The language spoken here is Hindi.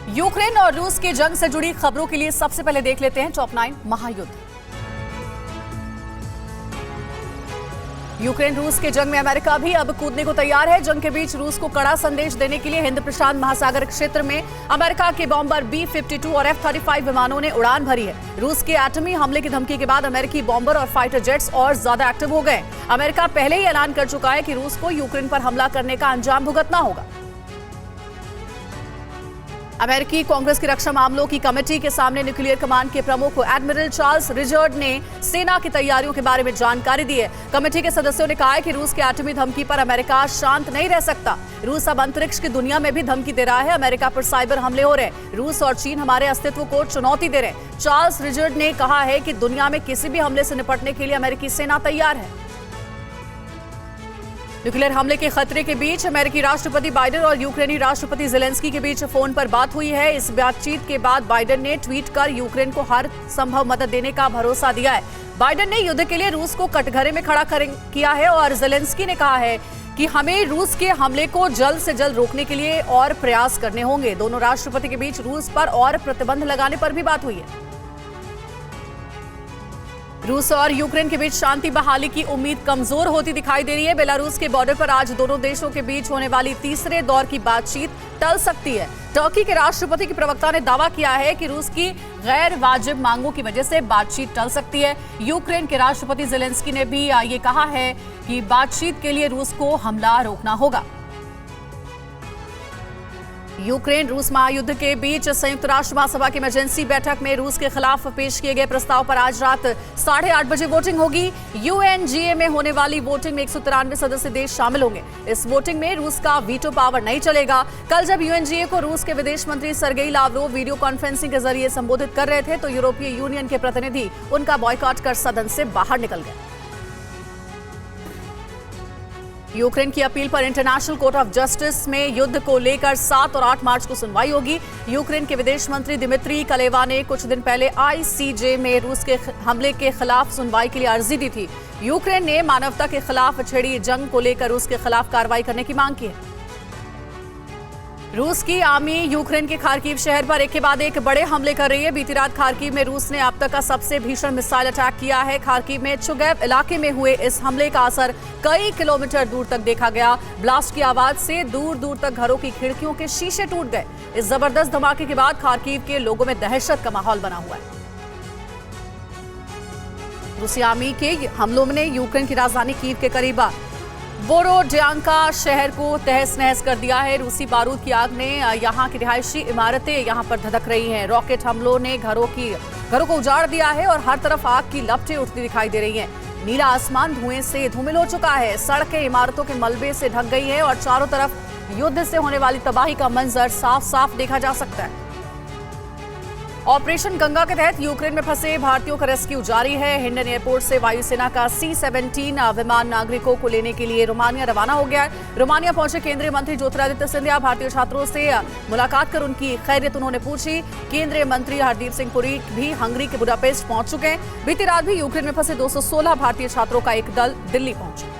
यूक्रेन और रूस की जंग से जुड़ी खबरों के लिए सबसे पहले देख लेते हैं टॉप 9 महायुद्ध। यूक्रेन रूस के जंग में अमेरिका भी अब कूदने को तैयार है। जंग के बीच रूस को कड़ा संदेश देने के लिए हिंद प्रशांत महासागर क्षेत्र में अमेरिका के बॉम्बर B-52 और F-35 विमानों ने उड़ान भरी है। रूस के एटमी हमले की धमकी के बाद अमेरिकी बॉम्बर और फाइटर जेट्स और ज्यादा एक्टिव हो गए। अमेरिका पहले ही ऐलान कर चुका है कि रूस को यूक्रेन पर हमला करने का अंजाम भुगतना होगा। अमेरिकी कांग्रेस की रक्षा मामलों की कमेटी के सामने न्यूक्लियर कमांड के प्रमुख एडमिरल चार्ल्स रिचर्ड ने सेना की तैयारियों के बारे में जानकारी दी है। कमेटी के सदस्यों ने कहा है कि रूस की एटमी धमकी पर अमेरिका शांत नहीं रह सकता। रूस अब अंतरिक्ष की दुनिया में भी धमकी दे रहा है। अमेरिका पर साइबर हमले हो रहे हैं। रूस और चीन हमारे अस्तित्व को चुनौती दे रहे हैं। चार्ल्स रिचर्ड ने कहा है कि दुनिया में किसी भी हमले से निपटने के लिए अमेरिकी सेना तैयार है। न्यूक्लियर हमले के खतरे के बीच अमेरिकी राष्ट्रपति बाइडेन और यूक्रेनी राष्ट्रपति जेलेंस्की के बीच फोन पर बात हुई है। इस बातचीत के बाद बाइडेन ने ट्वीट कर यूक्रेन को हर संभव मदद देने का भरोसा दिया है। बाइडेन ने युद्ध के लिए रूस को कटघरे में खड़ा किया है और जेलेंस्की ने कहा है कि हमें रूस के हमले को जल्द से जल्द रोकने के लिए और प्रयास करने होंगे। दोनों राष्ट्रपति के बीच रूस पर और प्रतिबंध लगाने पर भी बात हुई है। रूस और यूक्रेन के बीच शांति बहाली की उम्मीद कमजोर होती दिखाई दे रही है। बेलारूस के बॉर्डर पर आज दोनों देशों के बीच होने वाली तीसरे दौर की बातचीत टल सकती है। टर्की के राष्ट्रपति की प्रवक्ता ने दावा किया है कि रूस की गैर वाजिब मांगों की वजह से बातचीत टल सकती है। यूक्रेन के राष्ट्रपति जेलेंस्की ने भी ये कहा है कि बातचीत के लिए रूस को हमला रोकना होगा। यूक्रेन रूस महायुद्ध के बीच संयुक्त राष्ट्र महासभा की इमरजेंसी बैठक में रूस के खिलाफ पेश किए गए प्रस्ताव पर आज रात 8:30 बजे वोटिंग होगी। यूएनजीए में होने वाली वोटिंग में 193 सदस्य देश शामिल होंगे। इस वोटिंग में रूस का वीटो पावर नहीं चलेगा। कल जब यूएनजीए को रूस के विदेश मंत्री सर्गेई लावरोव वीडियो कॉन्फ्रेंसिंग के जरिए संबोधित कर रहे थे तो यूरोपीय यूनियन के प्रतिनिधि उनका बॉयकॉट कर सदन से बाहर निकल गए। यूक्रेन की अपील पर इंटरनेशनल कोर्ट ऑफ जस्टिस में युद्ध को लेकर 7 और 8 मार्च को सुनवाई होगी। यूक्रेन के विदेश मंत्री दिमित्री कलेवा ने कुछ दिन पहले आईसीजे में रूस के हमले के खिलाफ सुनवाई के लिए अर्जी दी थी। यूक्रेन ने मानवता के खिलाफ छेड़ी जंग को लेकर रूस के खिलाफ कार्रवाई करने की मांग की है। रूस की आर्मी यूक्रेन के खार्किव शहर पर एक के बाद एक बड़े हमले कर रही है। बीती रात खार्किव में रूस ने अब तक का सबसे भीषण मिसाइल अटैक किया है। खार्किव में चुगैव इलाके में हुए इस हमले का असर कई किलोमीटर दूर तक देखा गया। ब्लास्ट की आवाज से दूर दूर तक घरों की खिड़कियों के शीशे टूट गए। इस जबरदस्त धमाके के बाद खार्किव के लोगों में दहशत का माहौल बना हुआ है। रूसी आर्मी के हमलों ने यूक्रेन की राजधानी कीव के करीब बोरोड्यांका शहर को तहस नहस कर दिया है। रूसी बारूद की आग ने यहां की रिहायशी इमारतें यहां पर धधक रही हैं। रॉकेट हमलों ने घरों को उजाड़ दिया है और हर तरफ आग की लपटें उठती दिखाई दे रही हैं। नीला आसमान धुएं से धूमिल हो चुका है। सड़कें इमारतों के मलबे से ढक गई हैं और चारों तरफ युद्ध से होने वाली तबाही का मंजर साफ साफ देखा जा सकता है। ऑपरेशन गंगा के तहत यूक्रेन में फंसे भारतीयों का रेस्क्यू जारी है। हिंडन एयरपोर्ट से वायुसेना का C-17 विमान नागरिकों को लेने के लिए रोमानिया रवाना हो गया है। रोमानिया पहुंचे केंद्रीय मंत्री ज्योतिरादित्य सिंधिया भारतीय छात्रों से मुलाकात कर उनकी खैरियत उन्होंने पूछी। केंद्रीय मंत्री हरदीप सिंह पुरी भी हंगरी के बुडापेस्ट पहुंच चुके हैं। बीती रात भी यूक्रेन में फंसे 216 भारतीय छात्रों का एक दल दिल्ली पहुंचा।